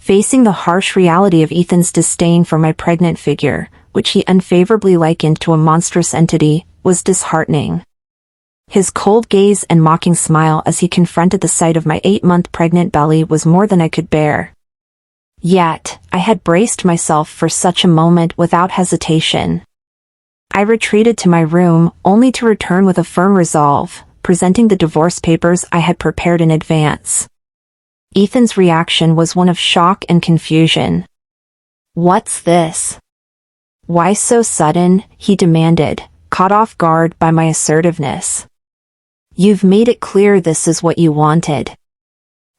Facing the harsh reality of Ethan's disdain for my pregnant figure, which he unfavorably likened to a monstrous entity, was disheartening. His cold gaze and mocking smile as he confronted the sight of my 8-month pregnant belly was more than I could bear. Yet, I had braced myself for such a moment without hesitation. I retreated to my room, only to return with a firm resolve, presenting the divorce papers I had prepared in advance. Ethan's reaction was one of shock and confusion. "What's this? Why so sudden?" he demanded, caught off guard by my assertiveness. "You've made it clear this is what you wanted.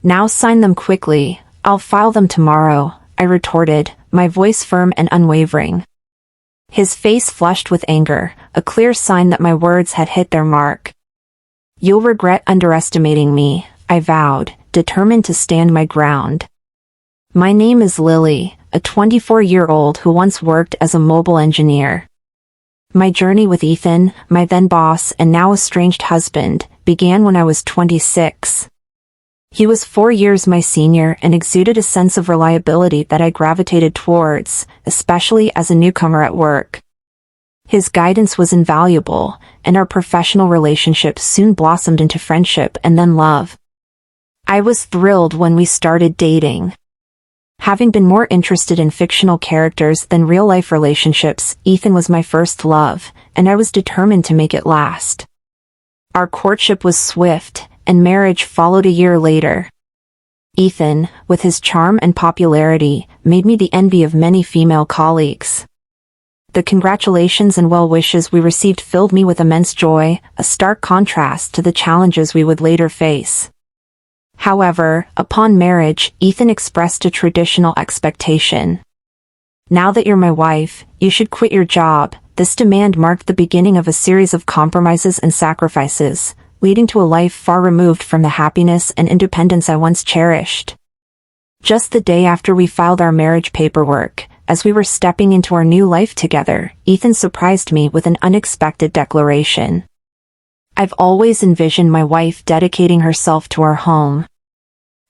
Now sign them quickly, I'll file them tomorrow," I retorted, my voice firm and unwavering. His face flushed with anger, a clear sign that my words had hit their mark. "You'll regret underestimating me," I vowed, determined to stand my ground. "My name is Lily, a 24-year-old who once worked as a mobile engineer. My journey with Ethan, my then boss and now estranged husband, began when I was 26. He was 4 years my senior and exuded a sense of reliability that I gravitated towards, especially as a newcomer at work. His guidance was invaluable, and our professional relationship soon blossomed into friendship and then love. I was thrilled when we started dating. Having been more interested in fictional characters than real-life relationships, Ethan was my first love, and I was determined to make it last. Our courtship was swift, and marriage followed a year later. Ethan, with his charm and popularity, made me the envy of many female colleagues. The congratulations and well wishes we received filled me with immense joy, a stark contrast to the challenges we would later face. However, upon marriage, Ethan expressed a traditional expectation. "Now that you're my wife, you should quit your job." This demand marked the beginning of a series of compromises and sacrifices, leading to a life far removed from the happiness and independence I once cherished. Just the day after we filed our marriage paperwork, as we were stepping into our new life together, Ethan surprised me with an unexpected declaration. "I've always envisioned my wife dedicating herself to our home.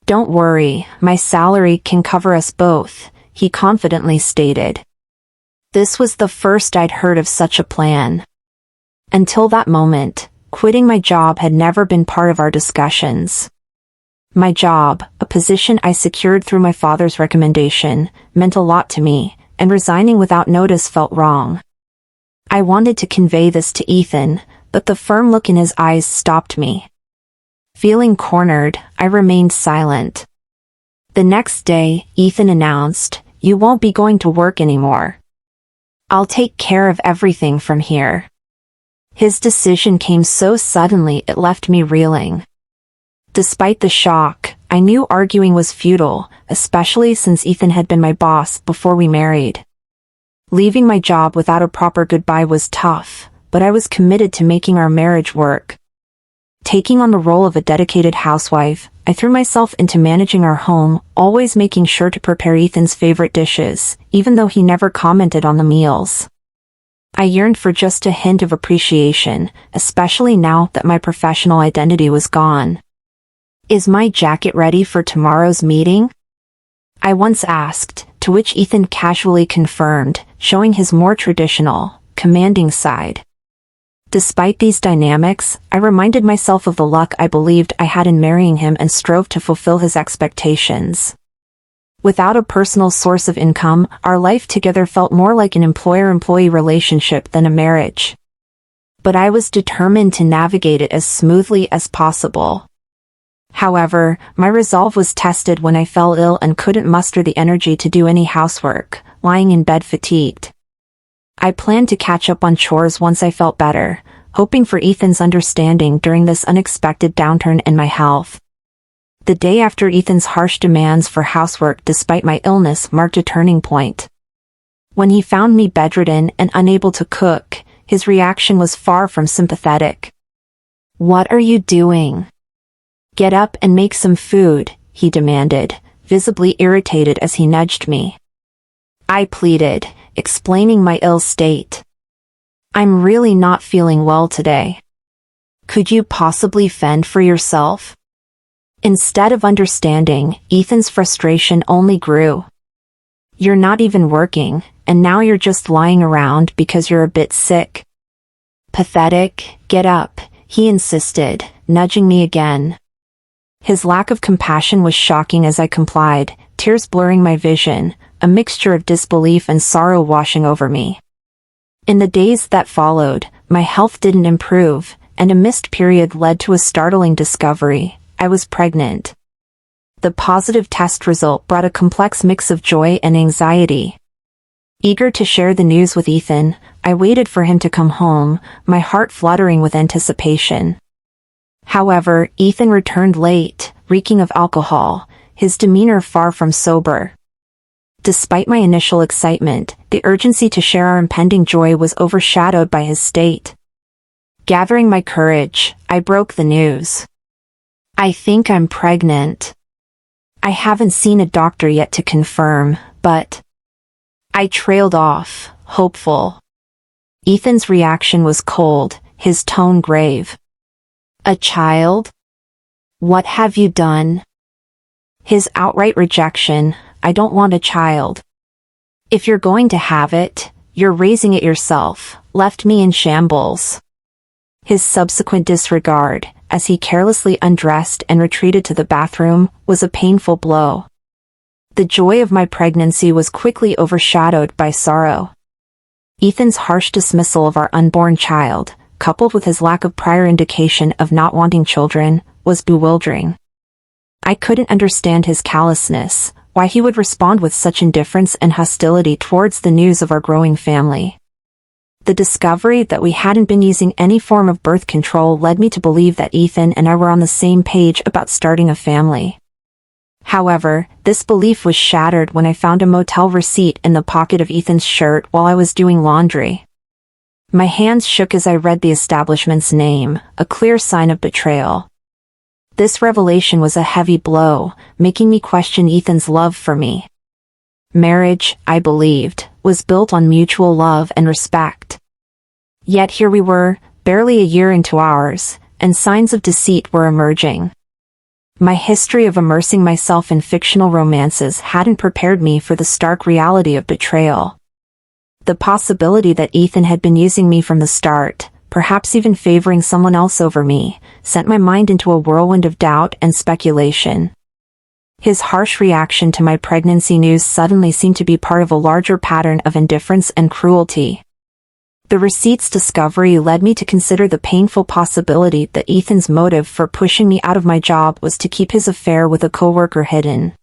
Don't worry, my salary can cover us both," he confidently stated. This was the first I'd heard of such a plan. Until that moment, quitting my job had never been part of our discussions. My job, a position I secured through my father's recommendation, meant a lot to me, and resigning without notice felt wrong. I wanted to convey this to Ethan, but the firm look in his eyes stopped me. Feeling cornered, I remained silent. The next day, Ethan announced, "You won't be going to work anymore. I'll take care of everything from here." His decision came so suddenly it left me reeling. Despite the shock, I knew arguing was futile, especially since Ethan had been my boss before we married. Leaving my job without a proper goodbye was tough, but I was committed to making our marriage work. Taking on the role of a dedicated housewife, I threw myself into managing our home, always making sure to prepare Ethan's favorite dishes, even though he never commented on the meals. I yearned for just a hint of appreciation, especially now that my professional identity was gone. "Is my jacket ready for tomorrow's meeting?" I once asked, to which Ethan casually confirmed, showing his more traditional, commanding side. Despite these dynamics, I reminded myself of the luck I believed I had in marrying him and strove to fulfill his expectations. Without a personal source of income, our life together felt more like an employer-employee relationship than a marriage. But I was determined to navigate it as smoothly as possible. However, my resolve was tested when I fell ill and couldn't muster the energy to do any housework, lying in bed fatigued. I planned to catch up on chores once I felt better, hoping for Ethan's understanding during this unexpected downturn in my health. The day after Ethan's harsh demands for housework despite my illness marked a turning point. When he found me bedridden and unable to cook, his reaction was far from sympathetic. "What are you doing? Get up and make some food," he demanded, visibly irritated as he nudged me. I pleaded, explaining my ill state. "I'm really not feeling well today. Could you possibly fend for yourself?" Instead of understanding, Ethan's frustration only grew. "You're not even working, and now you're just lying around because you're a bit sick." "Pathetic, get up," he insisted, nudging me again. His lack of compassion was shocking as I complied, tears blurring my vision, a mixture of disbelief and sorrow washing over me. In the days that followed, my health didn't improve, and a missed period led to a startling discovery: I was pregnant. The positive test result brought a complex mix of joy and anxiety. Eager to share the news with Ethan, I waited for him to come home, my heart fluttering with anticipation. However, Ethan returned late, reeking of alcohol, his demeanor far from sober. Despite my initial excitement, the urgency to share our impending joy was overshadowed by his state. Gathering my courage, I broke the news. "I think I'm pregnant. I haven't seen a doctor yet to confirm, but..." I trailed off, hopeful. Ethan's reaction was cold, his tone grave. "A child? What have you done?" His outright rejection: "I don't want a child. If you're going to have it, you're raising it yourself," left me in shambles. His subsequent disregard, as he carelessly undressed and retreated to the bathroom, was a painful blow. The joy of my pregnancy was quickly overshadowed by sorrow. Ethan's harsh dismissal of our unborn child, coupled with his lack of prior indication of not wanting children, was bewildering. I couldn't understand his callousness, why he would respond with such indifference and hostility towards the news of our growing family. The discovery that we hadn't been using any form of birth control led me to believe that Ethan and I were on the same page about starting a family. However, this belief was shattered when I found a motel receipt in the pocket of Ethan's shirt while I was doing laundry. My hands shook as I read the establishment's name, a clear sign of betrayal. This revelation was a heavy blow, making me question Ethan's love for me. Marriage, I believed, was built on mutual love and respect. Yet here we were, barely a year into ours, and signs of deceit were emerging. My history of immersing myself in fictional romances hadn't prepared me for the stark reality of betrayal. The possibility that Ethan had been using me from the start, perhaps even favoring someone else over me, sent my mind into a whirlwind of doubt and speculation. His harsh reaction to my pregnancy news suddenly seemed to be part of a larger pattern of indifference and cruelty. The receipt's discovery led me to consider the painful possibility that Ethan's motive for pushing me out of my job was to keep his affair with a coworker hidden.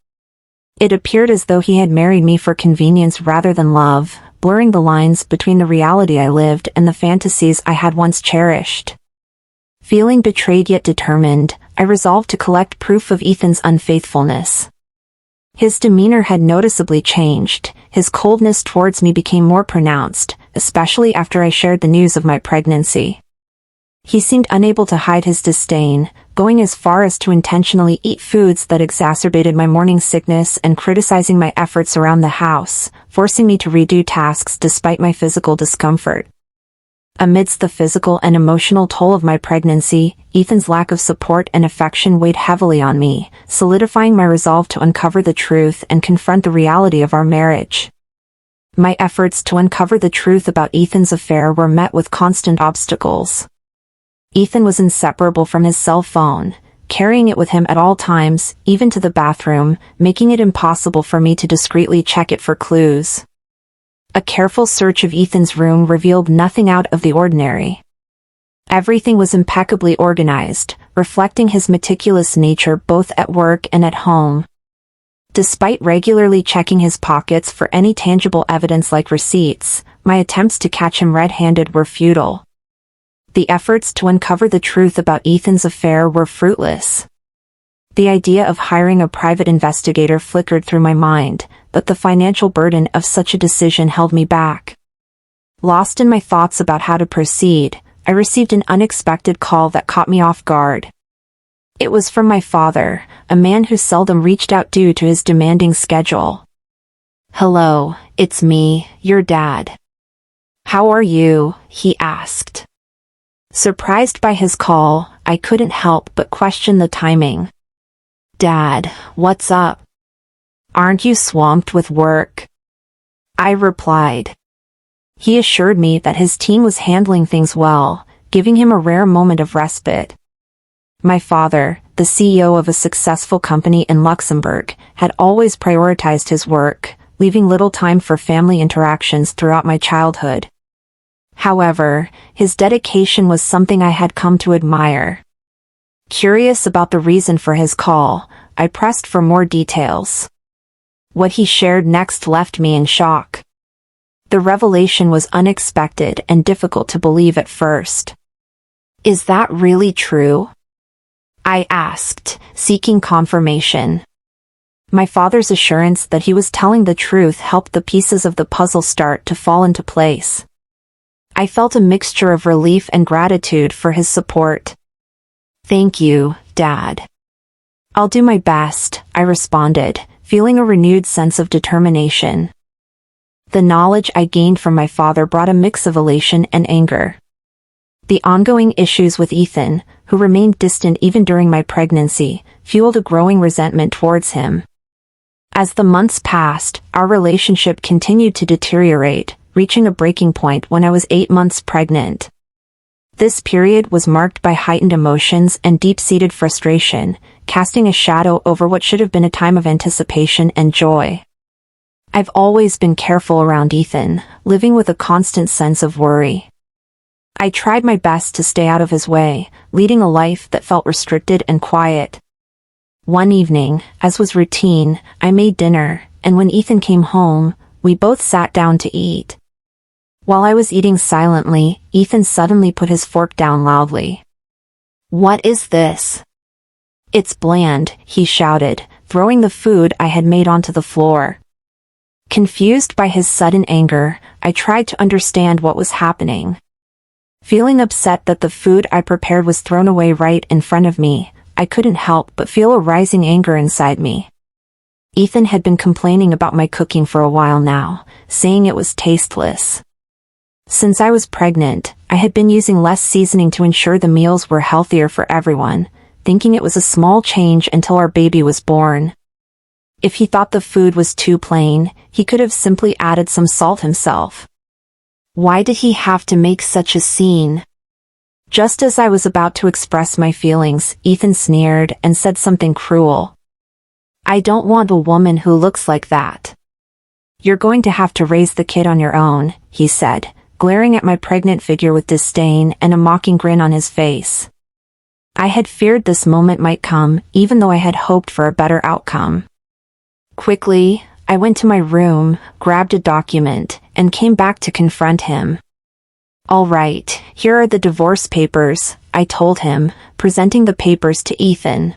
It appeared as though he had married me for convenience rather than love, blurring the lines between the reality I lived and the fantasies I had once cherished. Feeling betrayed yet determined, I resolved to collect proof of Ethan's unfaithfulness. His demeanor had noticeably changed, his coldness towards me became more pronounced, especially after I shared the news of my pregnancy. He seemed unable to hide his disdain, going as far as to intentionally eat foods that exacerbated my morning sickness and criticizing my efforts around the house, forcing me to redo tasks despite my physical discomfort. Amidst the physical and emotional toll of my pregnancy, Ethan's lack of support and affection weighed heavily on me, solidifying my resolve to uncover the truth and confront the reality of our marriage. My efforts to uncover the truth about Ethan's affair were met with constant obstacles. Ethan was inseparable from his cell phone, carrying it with him at all times, even to the bathroom, making it impossible for me to discreetly check it for clues. A careful search of Ethan's room revealed nothing out of the ordinary. Everything was impeccably organized, reflecting his meticulous nature both at work and at home. Despite regularly checking his pockets for any tangible evidence like receipts, my attempts to catch him red-handed were futile. The efforts to uncover the truth about Ethan's affair were fruitless. The idea of hiring a private investigator flickered through my mind, but the financial burden of such a decision held me back. Lost in my thoughts about how to proceed, I received an unexpected call that caught me off guard. It was from my father, a man who seldom reached out due to his demanding schedule. "Hello, it's me, your dad. How are you?" he asked. Surprised by his call, I couldn't help but question the timing. Dad, what's up? Aren't you swamped with work? I replied. He assured me that his team was handling things well, giving him a rare moment of respite. My father, the CEO of a successful company in Luxembourg, had always prioritized his work, leaving little time for family interactions throughout my childhood. However, his dedication was something I had come to admire. Curious about the reason for his call, I pressed for more details. What he shared next left me in shock. The revelation was unexpected and difficult to believe at first. Is that really true? I asked, seeking confirmation. My father's assurance that he was telling the truth helped the pieces of the puzzle start to fall into place. I felt a mixture of relief and gratitude for his support. Thank you, Dad. I'll do my best, I responded, feeling a renewed sense of determination. The knowledge I gained from my father brought a mix of elation and anger. The ongoing issues with Ethan, who remained distant even during my pregnancy, fueled a growing resentment towards him. As the months passed, our relationship continued to deteriorate, reaching a breaking point when I was 8 months pregnant. This period was marked by heightened emotions and deep-seated frustration, casting a shadow over what should have been a time of anticipation and joy. I've always been careful around Ethan, living with a constant sense of worry. I tried my best to stay out of his way, leading a life that felt restricted and quiet. One evening, as was routine, I made dinner, and when Ethan came home, we both sat down to eat. While I was eating silently, Ethan suddenly put his fork down loudly. "What is this?" "It's bland," he shouted, throwing the food I had made onto the floor. Confused by his sudden anger, I tried to understand what was happening. Feeling upset that the food I prepared was thrown away right in front of me, I couldn't help but feel a rising anger inside me. Ethan had been complaining about my cooking for a while now, saying it was tasteless. Since I was pregnant, I had been using less seasoning to ensure the meals were healthier for everyone, thinking it was a small change until our baby was born. If he thought the food was too plain, he could have simply added some salt himself. Why did he have to make such a scene? Just as I was about to express my feelings, Ethan sneered and said something cruel. "I don't want a woman who looks like that. You're going to have to raise the kid on your own," he said, glaring at my pregnant figure with disdain and a mocking grin on his face. I had feared this moment might come, even though I had hoped for a better outcome. Quickly, I went to my room, grabbed a document, and came back to confront him. "All right, here are the divorce papers," I told him, presenting the papers to Ethan.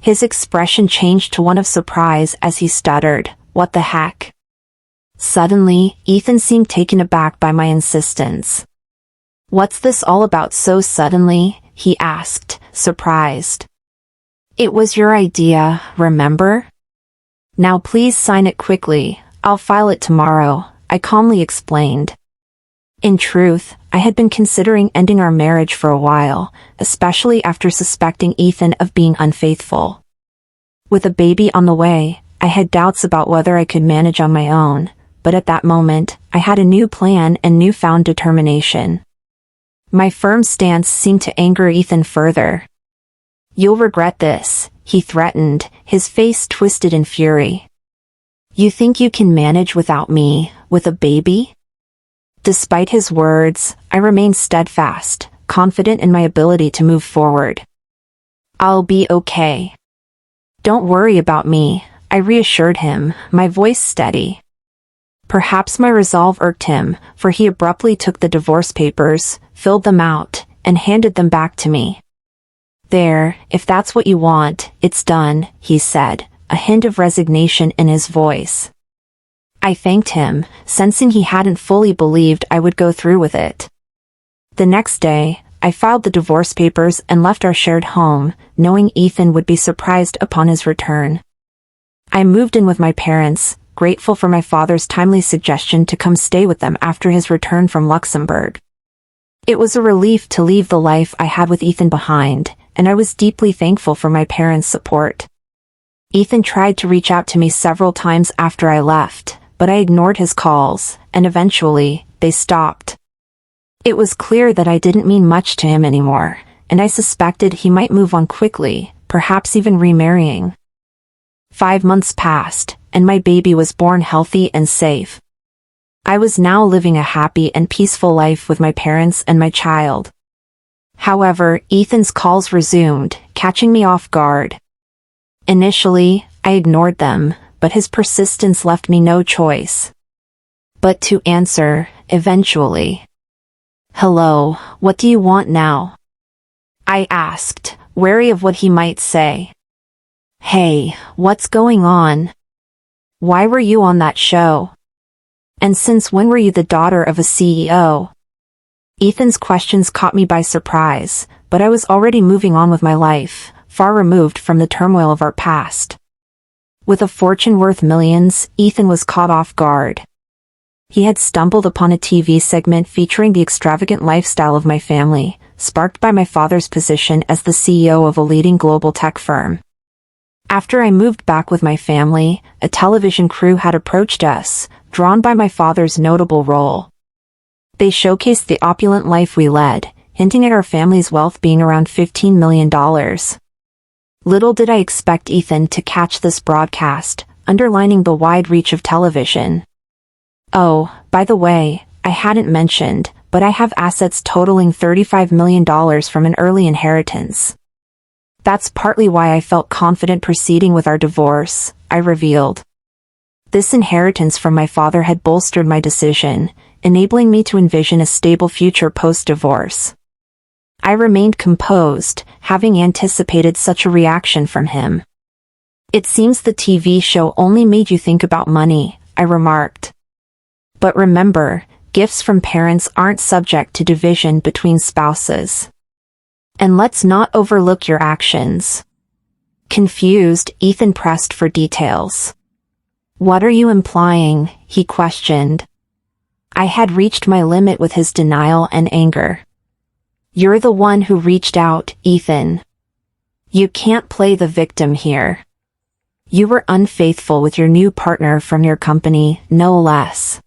His expression changed to one of surprise as he stuttered, "What the heck?" Suddenly, Ethan seemed taken aback by my insistence. "What's this all about so suddenly?" he asked, surprised. "It was your idea, remember? Now please sign it quickly, I'll file it tomorrow," I calmly explained. In truth, I had been considering ending our marriage for a while, especially after suspecting Ethan of being unfaithful. With a baby on the way, I had doubts about whether I could manage on my own, but at that moment, I had a new plan and newfound determination. My firm stance seemed to anger Ethan further. "You'll regret this," he threatened, his face twisted in fury. "You think you can manage without me, with a baby?" Despite his words, I remained steadfast, confident in my ability to move forward. "I'll be okay. Don't worry about me," I reassured him, my voice steady. Perhaps my resolve irked him, for he abruptly took the divorce papers, filled them out, and handed them back to me. "There, if that's what you want, it's done," he said, a hint of resignation in his voice. I thanked him, sensing he hadn't fully believed I would go through with it. The next day, I filed the divorce papers and left our shared home, knowing Ethan would be surprised upon his return. I moved in with my parents, grateful for my father's timely suggestion to come stay with them after his return from Luxembourg. It was a relief to leave the life I had with Ethan behind, and I was deeply thankful for my parents' support. Ethan tried to reach out to me several times after I left, but I ignored his calls, and eventually, they stopped. It was clear that I didn't mean much to him anymore, and I suspected he might move on quickly, perhaps even remarrying. 5 months passed, and my baby was born healthy and safe. I was now living a happy and peaceful life with my parents and my child. However, Ethan's calls resumed, catching me off guard. Initially, I ignored them, but his persistence left me no choice but to answer, eventually. "Hello, what do you want now?" I asked, wary of what he might say. "Hey, what's going on? Why were you on that show? And since when were you the daughter of a CEO?" Ethan's questions caught me by surprise, but I was already moving on with my life, far removed from the turmoil of our past. With a fortune worth millions, Ethan was caught off guard. He had stumbled upon a TV segment featuring the extravagant lifestyle of my family, sparked by my father's position as the CEO of a leading global tech firm. After I moved back with my family, a television crew had approached us, drawn by my father's notable role. They showcased the opulent life we led, hinting at our family's wealth being around $15 million. Little did I expect Ethan to catch this broadcast, underlining the wide reach of television. "Oh, by the way, I hadn't mentioned, but I have assets totaling $35 million from an early inheritance. That's partly why I felt confident proceeding with our divorce," I revealed. This inheritance from my father had bolstered my decision, enabling me to envision a stable future post-divorce. I remained composed, having anticipated such a reaction from him. "It seems the TV show only made you think about money," I remarked. "But remember, gifts from parents aren't subject to division between spouses. And let's not overlook your actions." Confused, Ethan pressed for details. "What are you implying?" he questioned. I had reached my limit with his denial and anger. "You're the one who reached out, Ethan. You can't play the victim here. You were unfaithful with your new partner from your company, no less.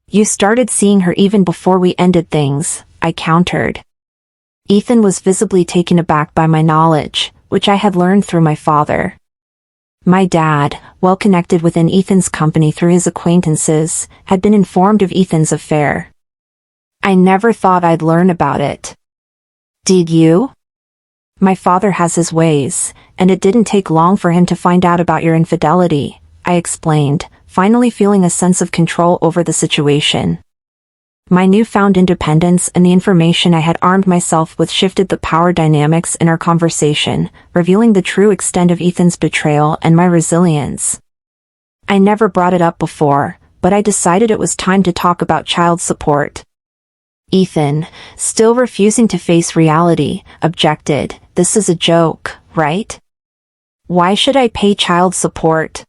You started seeing her even before we ended things," I countered. Ethan was visibly taken aback by my knowledge, which I had learned through my father. My dad, well connected within Ethan's company through his acquaintances, had been informed of Ethan's affair. "I never thought I'd learn about it." "Did you?" "My father has his ways, and it didn't take long for him to find out about your infidelity," I explained, finally feeling a sense of control over the situation. My newfound independence and the information I had armed myself with shifted the power dynamics in our conversation, revealing the true extent of Ethan's betrayal and my resilience. I never brought it up before, but I decided it was time to talk about child support. Ethan, still refusing to face reality, objected, "This is a joke, right? Why should I pay child support?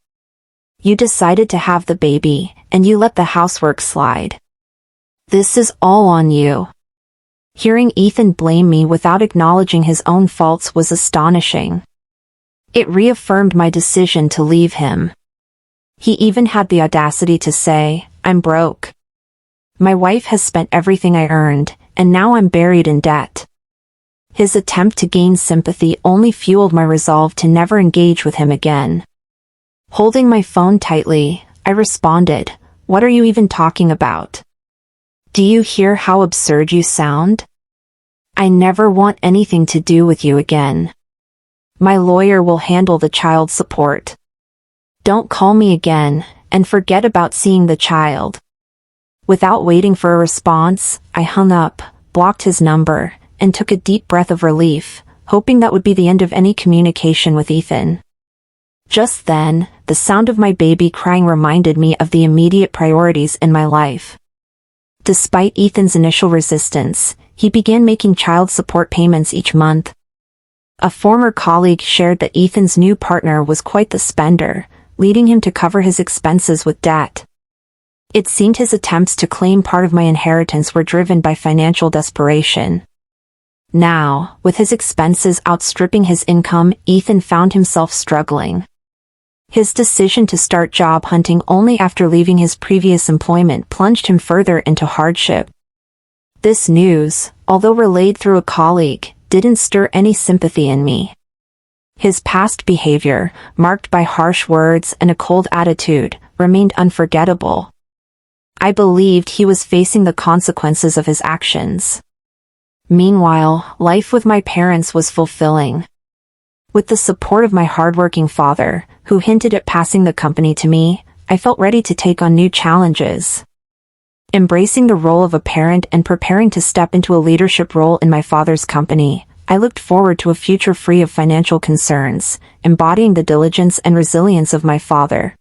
You decided to have the baby, and you let the housework slide. This is all on you." Hearing Ethan blame me without acknowledging his own faults was astonishing. It reaffirmed my decision to leave him. He even had the audacity to say, "I'm broke. My wife has spent everything I earned, and now I'm buried in debt." His attempt to gain sympathy only fueled my resolve to never engage with him again. Holding my phone tightly, I responded, "What are you even talking about? Do you hear how absurd you sound? I never want anything to do with you again. My lawyer will handle the child support. Don't call me again, and forget about seeing the child." Without waiting for a response, I hung up, blocked his number, and took a deep breath of relief, hoping that would be the end of any communication with Ethan. Just then, the sound of my baby crying reminded me of the immediate priorities in my life. Despite Ethan's initial resistance, he began making child support payments each month. A former colleague shared that Ethan's new partner was quite the spender, leading him to cover his expenses with debt. It seemed his attempts to claim part of my inheritance were driven by financial desperation. Now, with his expenses outstripping his income, Ethan found himself struggling. His decision to start job hunting only after leaving his previous employment plunged him further into hardship. This news, although relayed through a colleague, didn't stir any sympathy in me. His past behavior, marked by harsh words and a cold attitude, remained unforgettable. I believed he was facing the consequences of his actions. Meanwhile, life with my parents was fulfilling. With the support of my hardworking father, who hinted at passing the company to me, I felt ready to take on new challenges. Embracing the role of a parent and preparing to step into a leadership role in my father's company, I looked forward to a future free of financial concerns, embodying the diligence and resilience of my father.